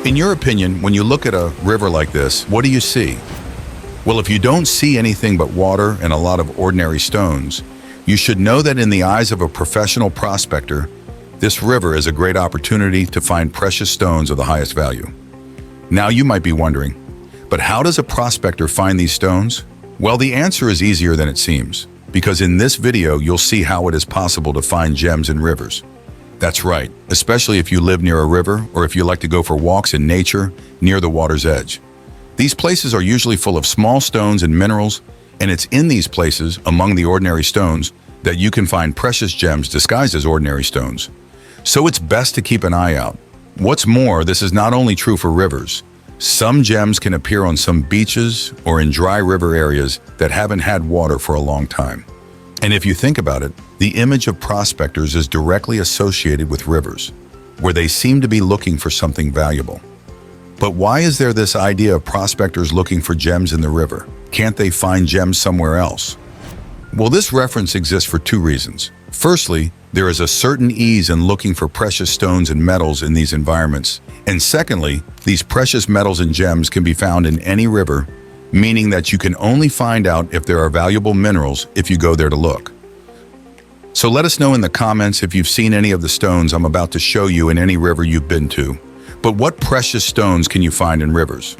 In your opinion, when you look at a river like this, what do you see? Well, if you don't see anything but water and a lot of ordinary stones, you should know that in the eyes of a professional prospector, this river is a great opportunity to find precious stones of the highest value. Now you might be wondering, but how does a prospector find these stones? Well, the answer is easier than it seems, because in this video you'll see how it is possible to find gems in rivers. That's right, especially if you live near a river or if you like to go for walks in nature near the water's edge. These places are usually full of small stones and minerals, and it's in these places, among the ordinary stones, that you can find precious gems disguised as ordinary stones. So it's best to keep an eye out. What's more, this is not only true for rivers. Some gems can appear on some beaches or in dry river areas that haven't had water for a long time. And if you think about it, the image of prospectors is directly associated with rivers, where they seem to be looking for something valuable. But why is there this idea of prospectors looking for gems in the river? Can't they find gems somewhere else? Well, this reference exists for two reasons. Firstly, there is a certain ease in looking for precious stones and metals in these environments. And secondly, these precious metals and gems can be found in any river, meaning that you can only find out if there are valuable minerals if you go there to look. So let us know in the comments if you've seen any of the stones I'm about to show you in any river you've been to. But what precious stones can you find in rivers?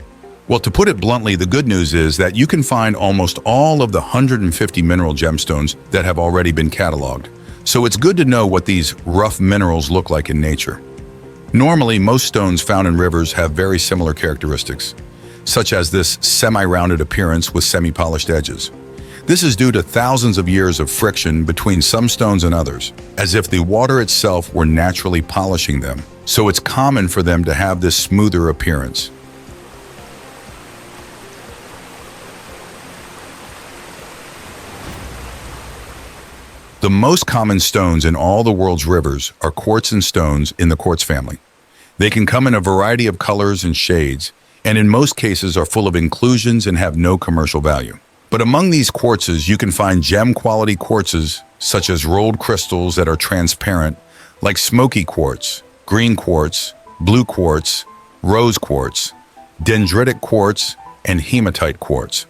Well, to put it bluntly, the good news is that you can find almost all of the 150 mineral gemstones that have already been cataloged. So it's good to know what these rough minerals look like in nature. Normally, most stones found in rivers have very similar characteristics, such as this semi-rounded appearance with semi-polished edges. This is due to thousands of years of friction between some stones and others, as if the water itself were naturally polishing them. So it's common for them to have this smoother appearance. The most common stones in all the world's rivers are quartz and stones in the quartz family. They can come in a variety of colors and shades, and in most cases are full of inclusions and have no commercial value. But among these quartzes, you can find gem-quality quartzes, such as rolled crystals that are transparent, like smoky quartz, green quartz, blue quartz, rose quartz, dendritic quartz, and hematite quartz.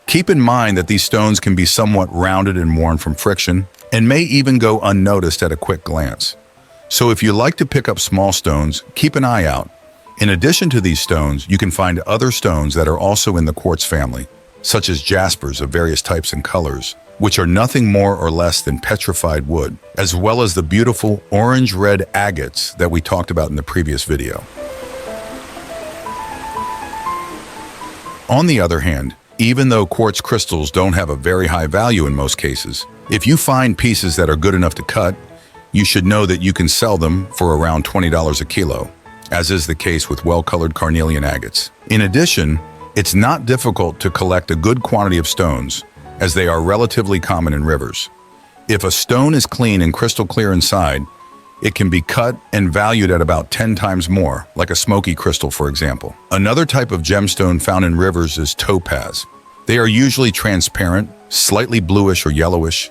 Keep in mind that these stones can be somewhat rounded and worn from friction, and may even go unnoticed at a quick glance. So if you like to pick up small stones, keep an eye out. In addition to these stones, you can find other stones that are also in the quartz family, such as jaspers of various types and colors, which are nothing more or less than petrified wood, as well as the beautiful orange-red agates that we talked about in the previous video. On the other hand, even though quartz crystals don't have a very high value in most cases, if you find pieces that are good enough to cut, you should know that you can sell them for around $20 a kilo, as is the case with well-colored carnelian agates. In addition, it's not difficult to collect a good quantity of stones, as they are relatively common in rivers. If a stone is clean and crystal clear inside, it can be cut and valued at about 10 times more, like a smoky crystal, for example. Another type of gemstone found in rivers is topaz. They are usually transparent, slightly bluish or yellowish,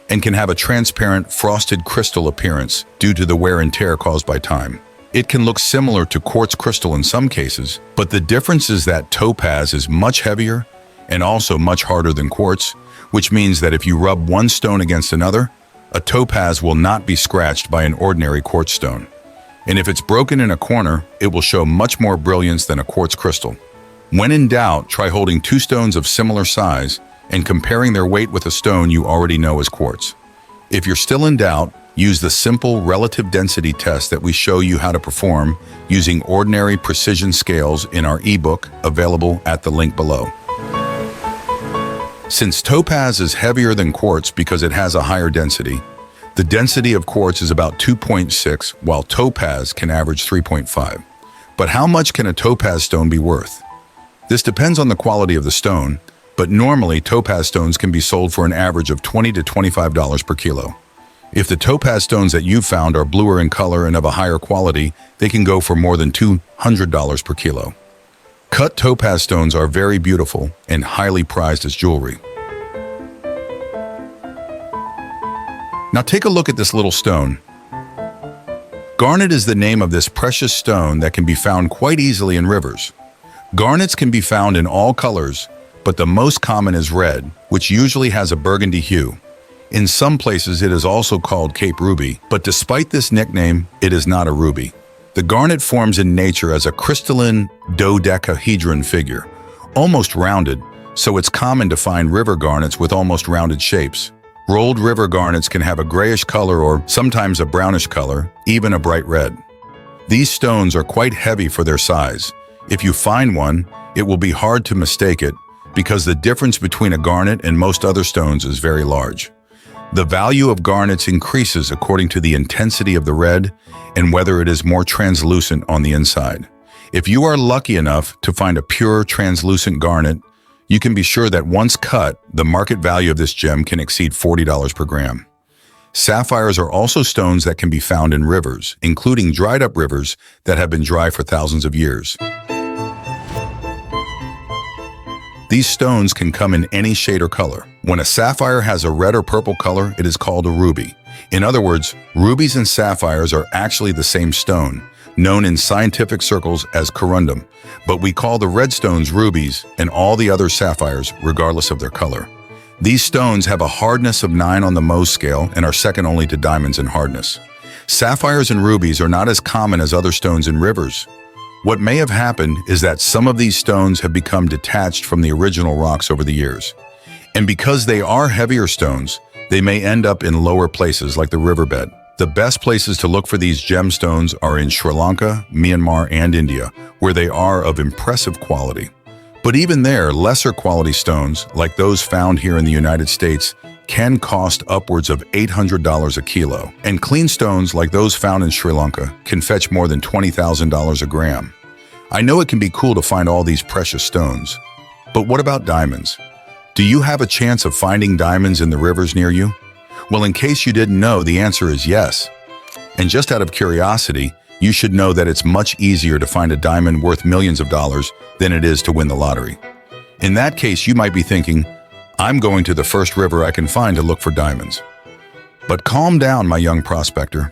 and can have a transparent frosted crystal appearance due to the wear and tear caused by time. It can look similar to quartz crystal in some cases, but the difference is that topaz is much heavier and also much harder than quartz, which means that if you rub one stone against another, a topaz will not be scratched by an ordinary quartz stone. And if it's broken in a corner, it will show much more brilliance than a quartz crystal. When in doubt, try holding two stones of similar size and comparing their weight with a stone you already know is quartz. If you're still in doubt, use the simple relative density test that we show you how to perform using ordinary precision scales in our ebook available at the link below. Since topaz is heavier than quartz because it has a higher density, the density of quartz is about 2.6, while topaz can average 3.5. But how much can a topaz stone be worth? This depends on the quality of the stone, but normally topaz stones can be sold for an average of $20 to $25 per kilo. If the topaz stones that you've found are bluer in color and of a higher quality, they can go for more than $200 per kilo. Cut topaz stones are very beautiful and highly prized as jewelry. Now take a look at this little stone. Garnet is the name of this precious stone that can be found quite easily in rivers. Garnets can be found in all colors, but the most common is red, which usually has a burgundy hue. In some places it is also called Cape Ruby, but despite this nickname, it is not a ruby. The garnet forms in nature as a crystalline dodecahedron figure, almost rounded, so it's common to find river garnets with almost rounded shapes. Rolled river garnets can have a grayish color or sometimes a brownish color, even a bright red. These stones are quite heavy for their size. If you find one, it will be hard to mistake it because the difference between a garnet and most other stones is very large. The value of garnets increases according to the intensity of the red and whether it is more translucent on the inside. If you are lucky enough to find a pure translucent garnet, you can be sure that once cut, the market value of this gem can exceed $40 per gram. Sapphires are also stones that can be found in rivers, including dried-up rivers that have been dry for thousands of years. These stones can come in any shade or color. When a sapphire has a red or purple color, it is called a ruby. In other words, rubies and sapphires are actually the same stone, known in scientific circles as corundum, but we call the red stones rubies and all the other sapphires regardless of their color. These stones have a hardness of 9 on the Mohs scale and are second only to diamonds in hardness. Sapphires and rubies are not as common as other stones in rivers. What may have happened is that some of these stones have become detached from the original rocks over the years. And because they are heavier stones, they may end up in lower places like the riverbed. The best places to look for these gemstones are in Sri Lanka, Myanmar, and India, where they are of impressive quality. But even there, lesser quality stones, like those found here in the United States, can cost upwards of $800 a kilo. And clean stones, like those found in Sri Lanka, can fetch more than $20,000 a gram. I know it can be cool to find all these precious stones. But what about diamonds? Do you have a chance of finding diamonds in the rivers near you? Well, in case you didn't know, the answer is yes. And just out of curiosity, you should know that it's much easier to find a diamond worth millions of dollars than it is to win the lottery. In that case, you might be thinking, I'm going to the first river I can find to look for diamonds. But calm down, my young prospector.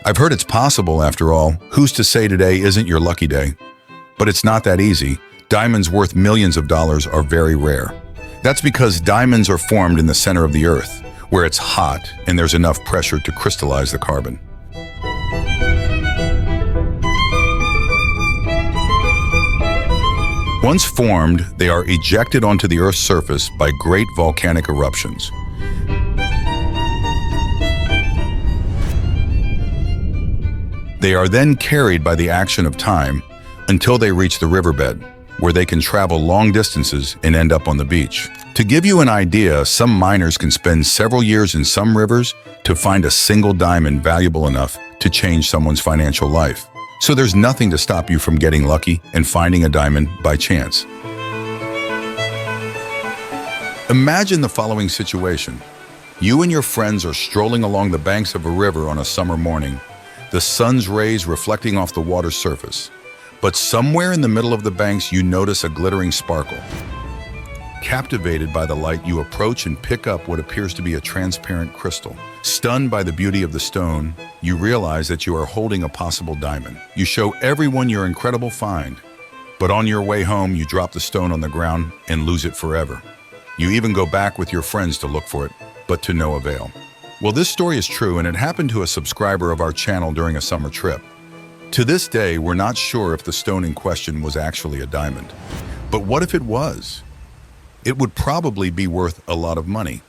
I've heard it's possible, after all. Who's to say today isn't your lucky day? But it's not that easy. Diamonds worth millions of dollars are very rare. That's because diamonds are formed in the center of the earth, where it's hot and there's enough pressure to crystallize the carbon. Once formed, they are ejected onto the Earth's surface by great volcanic eruptions. They are then carried by the action of time until they reach the riverbed, where they can travel long distances and end up on the beach. To give you an idea, some miners can spend several years in some rivers to find a single diamond valuable enough to change someone's financial life. So there's nothing to stop you from getting lucky and finding a diamond by chance. Imagine the following situation. You and your friends are strolling along the banks of a river on a summer morning, the sun's rays reflecting off the water's surface. But somewhere in the middle of the banks, you notice a glittering sparkle. Captivated by the light, you approach and pick up what appears to be a transparent crystal. Stunned by the beauty of the stone, you realize that you are holding a possible diamond. You show everyone your incredible find, but on your way home, you drop the stone on the ground and lose it forever. You even go back with your friends to look for it, but to no avail. Well, this story is true, and it happened to a subscriber of our channel during a summer trip. To this day, we're not sure if the stone in question was actually a diamond. But what if it was? It would probably be worth a lot of money.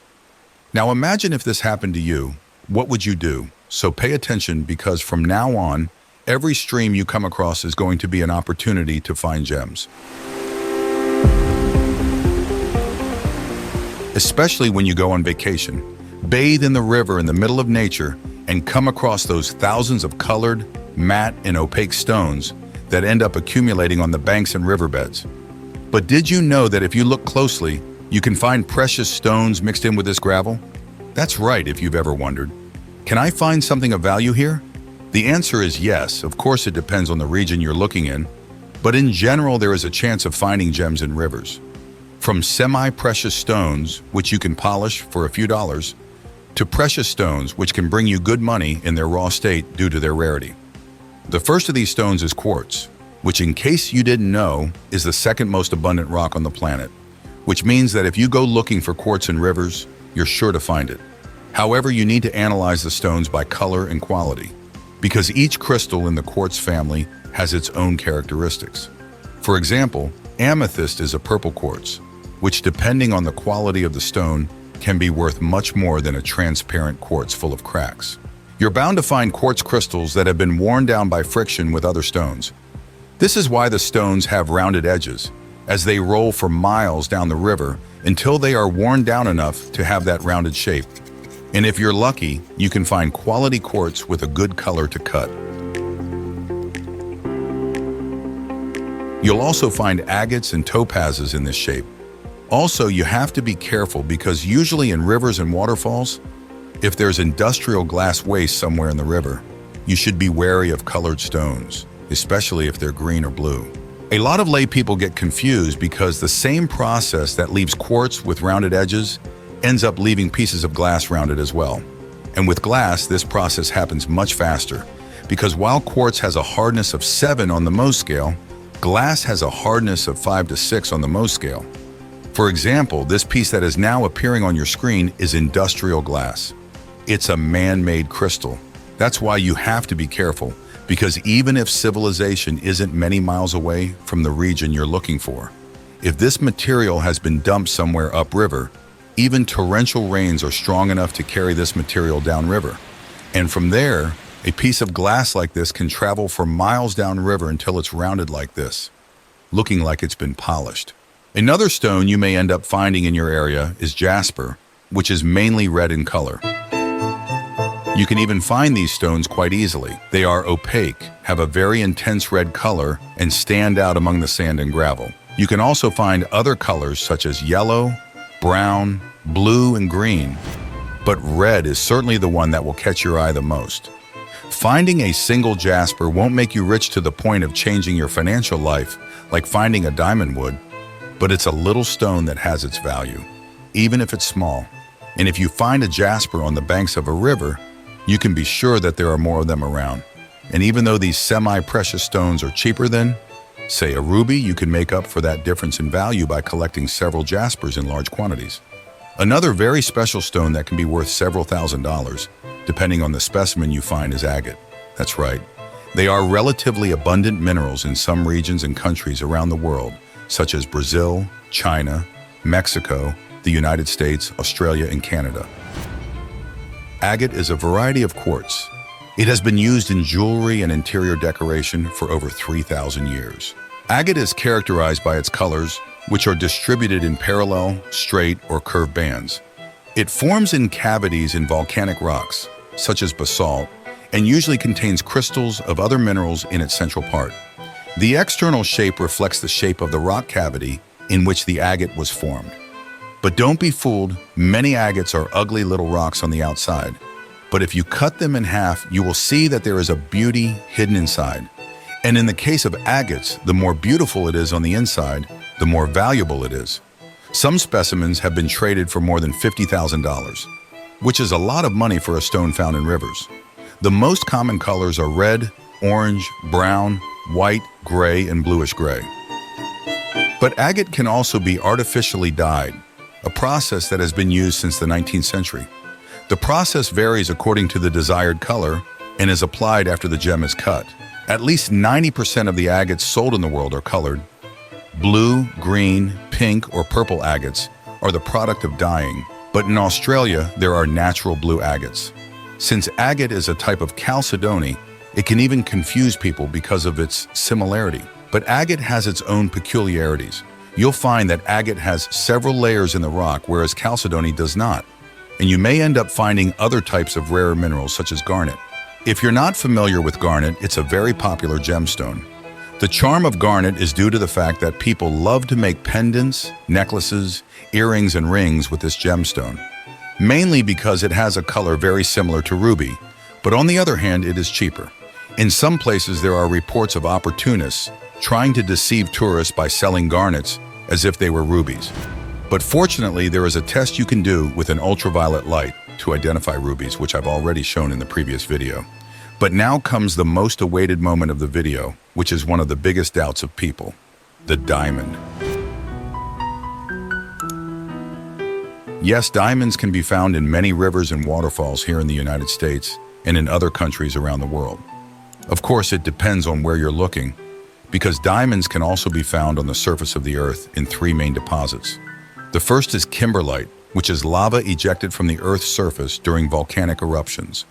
Now imagine if this happened to you, what would you do? So pay attention, because from now on, every stream you come across is going to be an opportunity to find gems. Especially when you go on vacation, bathe in the river in the middle of nature and come across those thousands of colored, matte, and opaque stones that end up accumulating on the banks and riverbeds. But did you know that if you look closely, you can find precious stones mixed in with this gravel? That's right, if you've ever wondered. Can I find something of value here? The answer is yes. Of course, it depends on the region you're looking in, but in general, there is a chance of finding gems in rivers. From semi-precious stones, which you can polish for a few dollars, to precious stones, which can bring you good money in their raw state due to their rarity. The first of these stones is quartz, which, in case you didn't know, is the second most abundant rock on the planet, which means that if you go looking for quartz in rivers, you're sure to find it. However, you need to analyze the stones by color and quality, because each crystal in the quartz family has its own characteristics. For example, amethyst is a purple quartz, which, depending on the quality of the stone, can be worth much more than a transparent quartz full of cracks. You're bound to find quartz crystals that have been worn down by friction with other stones. This is why the stones have rounded edges, as they roll for miles down the river until they are worn down enough to have that rounded shape. And if you're lucky, you can find quality quartz with a good color to cut. You'll also find agates and topazes in this shape. Also, you have to be careful because usually in rivers and waterfalls, if there's industrial glass waste somewhere in the river, you should be wary of colored stones, especially if they're green or blue. A lot of lay people get confused because the same process that leaves quartz with rounded edges ends up leaving pieces of glass rounded as well. And with glass, this process happens much faster because while quartz has a hardness of 7 on the Mohs scale, glass has a hardness of 5 to 6 on the Mohs scale. For example, this piece that is now appearing on your screen is industrial glass. It's a man-made crystal. That's why you have to be careful, because even if civilization isn't many miles away from the region you're looking for, if this material has been dumped somewhere upriver, even torrential rains are strong enough to carry this material downriver. And from there, a piece of glass like this can travel for miles downriver until it's rounded like this, looking like it's been polished. Another stone you may end up finding in your area is jasper, which is mainly red in color. You can even find these stones quite easily. They are opaque, have a very intense red color, and stand out among the sand and gravel. You can also find other colors such as yellow, brown, blue, and green, but red is certainly the one that will catch your eye the most. Finding a single jasper won't make you rich to the point of changing your financial life like finding a diamond would, but it's a little stone that has its value, even if it's small. And if you find a jasper on the banks of a river, you can be sure that there are more of them around. And even though these semi-precious stones are cheaper than, say, a ruby, you can make up for that difference in value by collecting several jaspers in large quantities. Another very special stone that can be worth several $1,000s, depending on the specimen you find, is agate. That's right. They are relatively abundant minerals in some regions and countries around the world, such as Brazil, China, Mexico, the United States, Australia, and Canada. Agate is a variety of quartz. It has been used in jewelry and interior decoration for over 3,000 years. Agate is characterized by its colors, which are distributed in parallel, straight, or curved bands. It forms in cavities in volcanic rocks, such as basalt, and usually contains crystals of other minerals in its central part. The external shape reflects the shape of the rock cavity in which the agate was formed. But don't be fooled, many agates are ugly little rocks on the outside. But if you cut them in half, you will see that there is a beauty hidden inside. And in the case of agates, the more beautiful it is on the inside, the more valuable it is. Some specimens have been traded for more than $50,000, which is a lot of money for a stone found in rivers. The most common colors are red, orange, brown, white, gray, and bluish gray. But agate can also be artificially dyed, a process that has been used since the 19th century. The process varies according to the desired color and is applied after the gem is cut. At least 90% of the agates sold in the world are colored. Blue, green, pink, or purple agates are the product of dyeing, but in Australia there are natural blue agates. Since agate is a type of chalcedony, it can even confuse people because of its similarity. But agate has its own peculiarities. You'll find that agate has several layers in the rock, whereas chalcedony does not. And you may end up finding other types of rarer minerals, such as garnet. If you're not familiar with garnet, it's a very popular gemstone. The charm of garnet is due to the fact that people love to make pendants, necklaces, earrings, and rings with this gemstone, mainly because it has a color very similar to ruby, but on the other hand, it is cheaper. In some places, there are reports of opportunists trying to deceive tourists by selling garnets as if they were rubies. But fortunately, there is a test you can do with an ultraviolet light to identify rubies, which I've already shown in the previous video. But now comes the most awaited moment of the video, which is one of the biggest doubts of people: the diamond. Yes, diamonds can be found in many rivers and waterfalls here in the United States and in other countries around the world. Of course, it depends on where you're looking, because diamonds can also be found on the surface of the earth in three main deposits. The first is kimberlite, which is lava ejected from the Earth's surface during volcanic eruptions.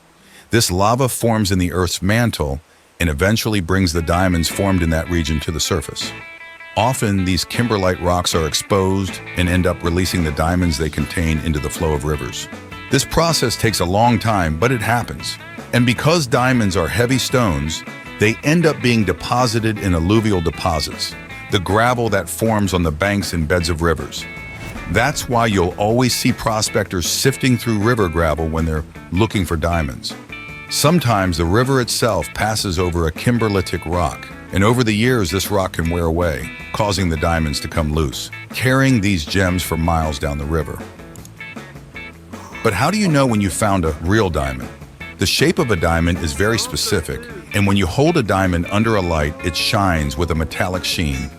This lava forms in the Earth's mantle and eventually brings the diamonds formed in that region to the surface. Often, these kimberlite rocks are exposed and end up releasing the diamonds they contain into the flow of rivers. This process takes a long time, but it happens. And because diamonds are heavy stones, they end up being deposited in alluvial deposits, the gravel that forms on the banks and beds of rivers. That's why you'll always see prospectors sifting through river gravel when they're looking for diamonds. Sometimes the river itself passes over a kimberlitic rock, and over the years this rock can wear away, causing the diamonds to come loose, carrying these gems for miles down the river. But how do you know when you found a real diamond? The shape of a diamond is very specific, and when you hold a diamond under a light, it shines with a metallic sheen.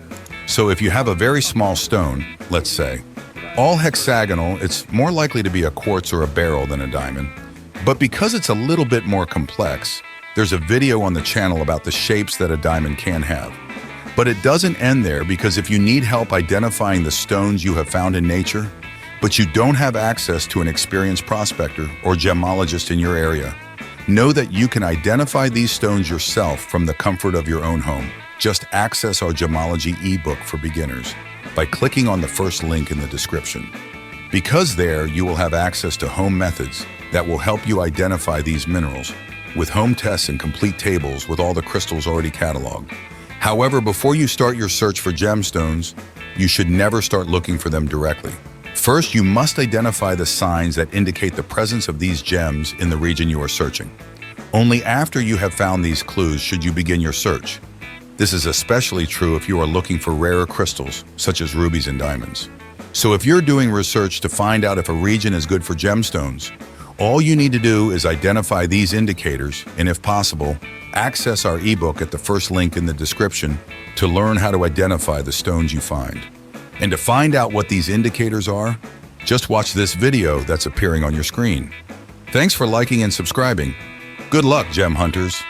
So if you have a very small stone, let's say, all hexagonal, it's more likely to be a quartz or a beryl than a diamond. But because it's a little bit more complex, there's a video on the channel about the shapes that a diamond can have. But it doesn't end there, because if you need help identifying the stones you have found in nature, but you don't have access to an experienced prospector or gemologist in your area, know that you can identify these stones yourself from the comfort of your own home. Just access our gemology ebook for beginners by clicking on the first link in the description. Because there you will have access to home methods that will help you identify these minerals, with home tests and complete tables with all the crystals already cataloged. However, before you start your search for gemstones, you should never start looking for them directly. First, you must identify the signs that indicate the presence of these gems in the region you are searching. Only after you have found these clues should you begin your search. This is especially true if you are looking for rarer crystals, such as rubies and diamonds. So if you're doing research to find out if a region is good for gemstones, all you need to do is identify these indicators, and if possible, access our ebook at the first link in the description to learn how to identify the stones you find. And to find out what these indicators are, just watch this video that's appearing on your screen. Thanks for liking and subscribing. Good luck, gem hunters.